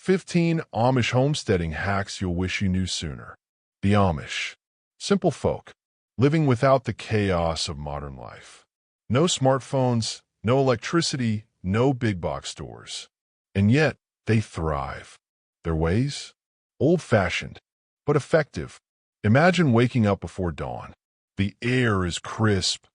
15 Amish homesteading hacks you'll wish you knew sooner. The Amish. Simple folk, living without the chaos of modern life. No smartphones, no electricity, no big box stores. And yet, they thrive. Their ways? Old-fashioned, but effective. Imagine waking up before dawn. The air is crisp.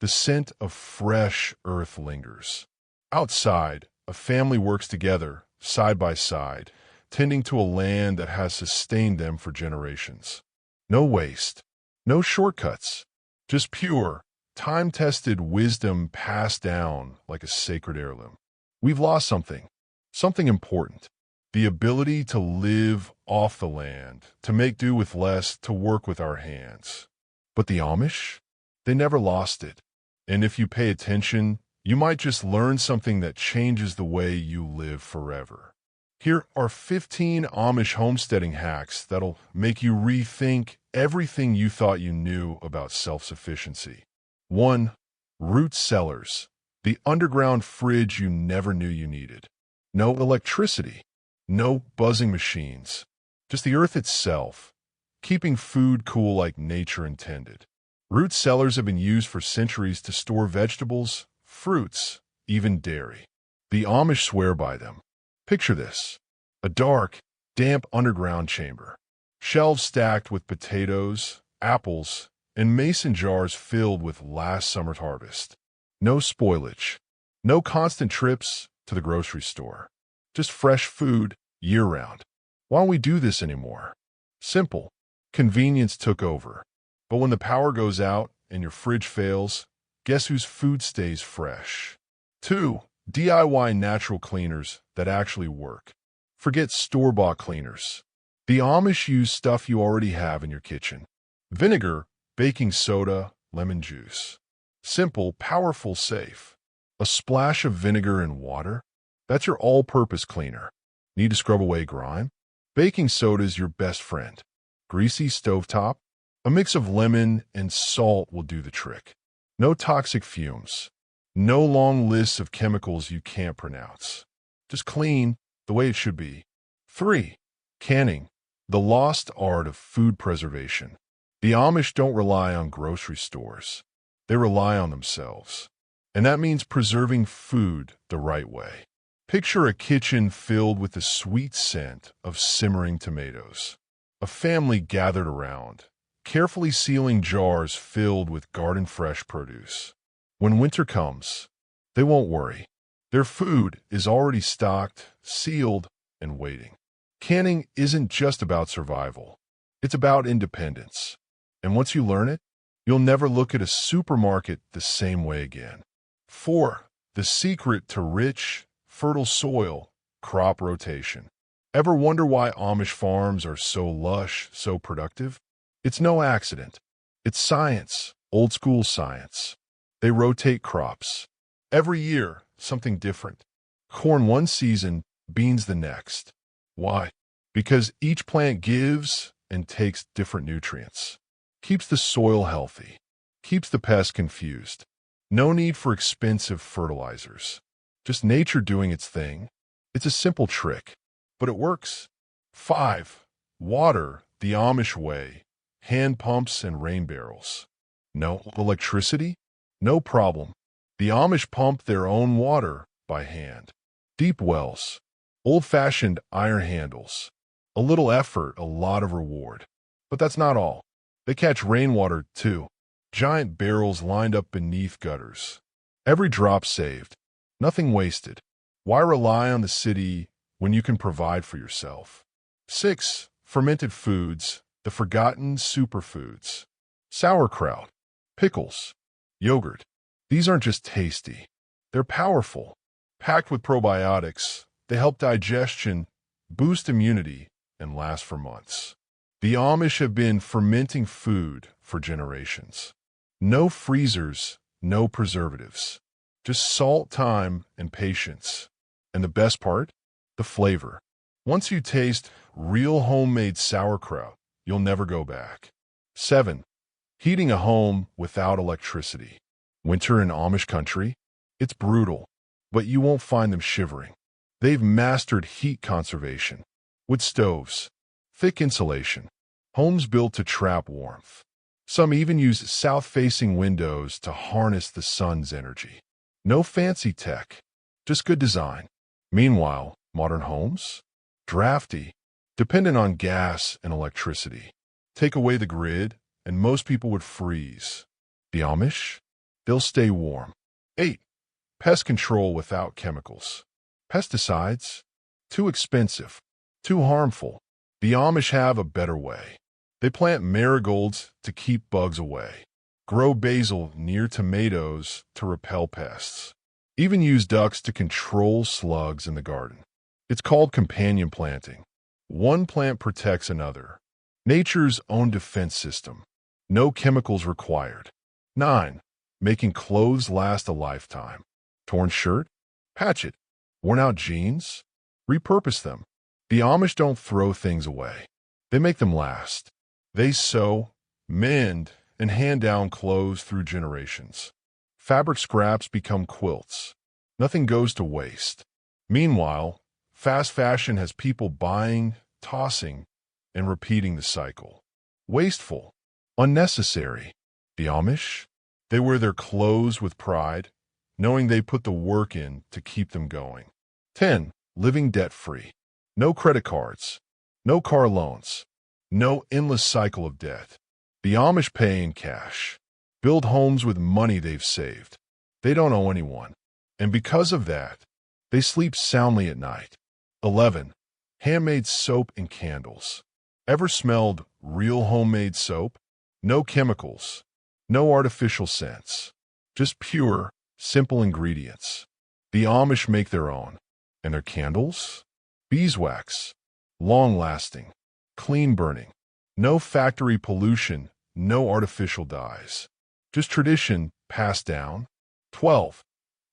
The scent of fresh earth lingers. Outside, a family works together, side by side, tending to a land that has sustained them for generations. No waste, no shortcuts, just pure, time-tested wisdom passed down like a sacred heirloom. We've lost something important. The ability to live off the land, to make do with less, to work with our hands. But the Amish? They never lost it. And if you pay attention, you might just learn something that changes the way you live forever. Here are 15 Amish homesteading hacks that'll make you rethink everything you thought you knew about self-sufficiency. 1. Root cellars, the underground fridge you never knew you needed. No electricity, no buzzing machines, just the earth itself, keeping food cool like nature intended. Root cellars have been used for centuries to store vegetables, fruits, even dairy. The Amish swear by them. Picture this: a dark, damp underground chamber. Shelves stacked with potatoes, apples, and mason jars filled with last summer's harvest. No spoilage. No constant trips to the grocery store. Just fresh food year-round. Why don't we do this anymore? Simple. Convenience took over. But when the power goes out and your fridge fails, guess whose food stays fresh? 2. DIY natural cleaners that actually work. Forget store-bought cleaners. The Amish use stuff you already have in your kitchen. Vinegar, baking soda, lemon juice. Simple, powerful, safe. A splash of vinegar and water? That's your all-purpose cleaner. Need to scrub away grime? Baking soda is your best friend. Greasy stovetop? A mix of lemon and salt will do the trick. No toxic fumes. No long lists of chemicals you can't pronounce. Just clean the way it should be. 3. Canning, the lost art of food preservation. The Amish don't rely on grocery stores. They rely on themselves. And that means preserving food the right way. Picture a kitchen filled with the sweet scent of simmering tomatoes. A family gathered around, carefully sealing jars filled with garden-fresh produce. When winter comes, they won't worry. Their food is already stocked, sealed, and waiting. Canning isn't just about survival. It's about independence. And once you learn it, you'll never look at a supermarket the same way again. 4. The secret to rich, fertile soil, crop rotation. Ever wonder why Amish farms are so lush, so productive? It's no accident. It's science, old-school science. They rotate crops. Every year, something different. Corn one season, beans the next. Why? Because each plant gives and takes different nutrients. Keeps the soil healthy. Keeps the pests confused. No need for expensive fertilizers. Just nature doing its thing. It's a simple trick, but it works. 5. Water the Amish way. Hand pumps and rain barrels. No electricity? No problem. The Amish pump their own water by hand. Deep wells. Old-fashioned iron handles. A little effort, a lot of reward. But that's not all. They catch rainwater, too. Giant barrels lined up beneath gutters. Every drop saved. Nothing wasted. Why rely on the city when you can provide for yourself? 6. Fermented foods, the forgotten superfoods. Sauerkraut, pickles, yogurt. These aren't just tasty. They're powerful. Packed with probiotics, they help digestion, boost immunity, and last for months. The Amish have been fermenting food for generations. No freezers, no preservatives. Just salt, time, and patience. And the best part? The flavor. Once you taste real homemade sauerkraut, you'll never go back. 7. Heating a home without electricity. Winter in Amish country? It's brutal, but you won't find them shivering. They've mastered heat conservation. Wood stoves, thick insulation, homes built to trap warmth. Some even use south-facing windows to harness the sun's energy. No fancy tech, just good design. Meanwhile, modern homes? Drafty, dependent on gas and electricity. Take away the grid, and most people would freeze. The Amish? They'll stay warm. 8. Pest control without chemicals. Pesticides? Too expensive. Too harmful. The Amish have a better way. They plant marigolds to keep bugs away. Grow basil near tomatoes to repel pests. Even use ducks to control slugs in the garden. It's called companion planting. One plant protects another. Nature's own defense system. No chemicals required. 9. Making clothes last a lifetime. Torn shirt? Patch it. Worn out jeans? Repurpose them. The Amish don't throw things away. They make them last. They sew, mend, and hand down clothes through generations. Fabric scraps become quilts. Nothing goes to waste. Meanwhile, fast fashion has people buying, tossing, and repeating the cycle. Wasteful. Unnecessary. The Amish? They wear their clothes with pride, knowing they put the work in to keep them going. 10. Living debt-free. No credit cards. No car loans. No endless cycle of debt. The Amish pay in cash. Build homes with money they've saved. They don't owe anyone. And because of that, they sleep soundly at night. 11. Handmade soap and candles. Ever smelled real homemade soap? No chemicals. No artificial scents. Just pure, simple ingredients. The Amish make their own. And their candles? Beeswax. Long-lasting. Clean-burning. No factory pollution. No artificial dyes. Just tradition passed down. 12.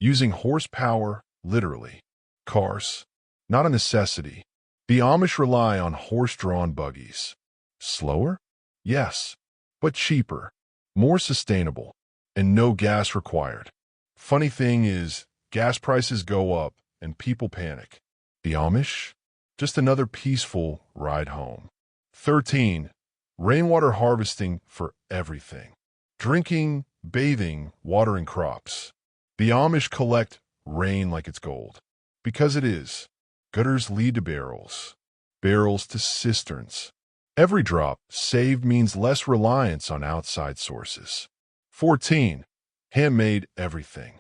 Using horsepower, literally. Cars. Not a necessity. The Amish rely on horse-drawn buggies. Slower? Yes. But cheaper. More sustainable. And no gas required. Funny thing is, gas prices go up and people panic. The Amish? Just another peaceful ride home. 13. Rainwater harvesting for everything. Drinking, bathing, watering crops. The Amish collect rain like it's gold. Because it is. Gutters lead to barrels. Barrels to cisterns. Every drop saved means less reliance on outside sources. 14. Handmade everything.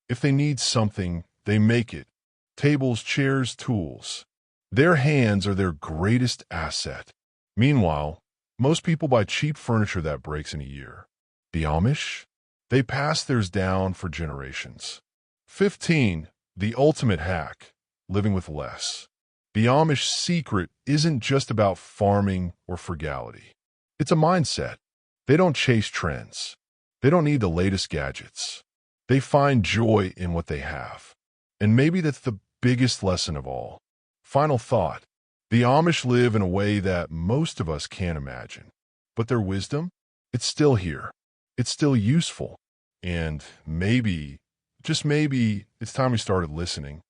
If they need something, they make it. Tables, chairs, tools. Their hands are their greatest asset. Meanwhile, most people buy cheap furniture that breaks in a year. The Amish? They pass theirs down for generations. 15. The ultimate hack. Living with less. The Amish secret isn't just about farming or frugality. It's a mindset. They don't chase trends. They don't need the latest gadgets. They find joy in what they have. And maybe that's the biggest lesson of all. Final thought. The Amish live in a way that most of us can't imagine. But their wisdom? It's still here. It's still useful. And maybe, just maybe, it's time we started listening.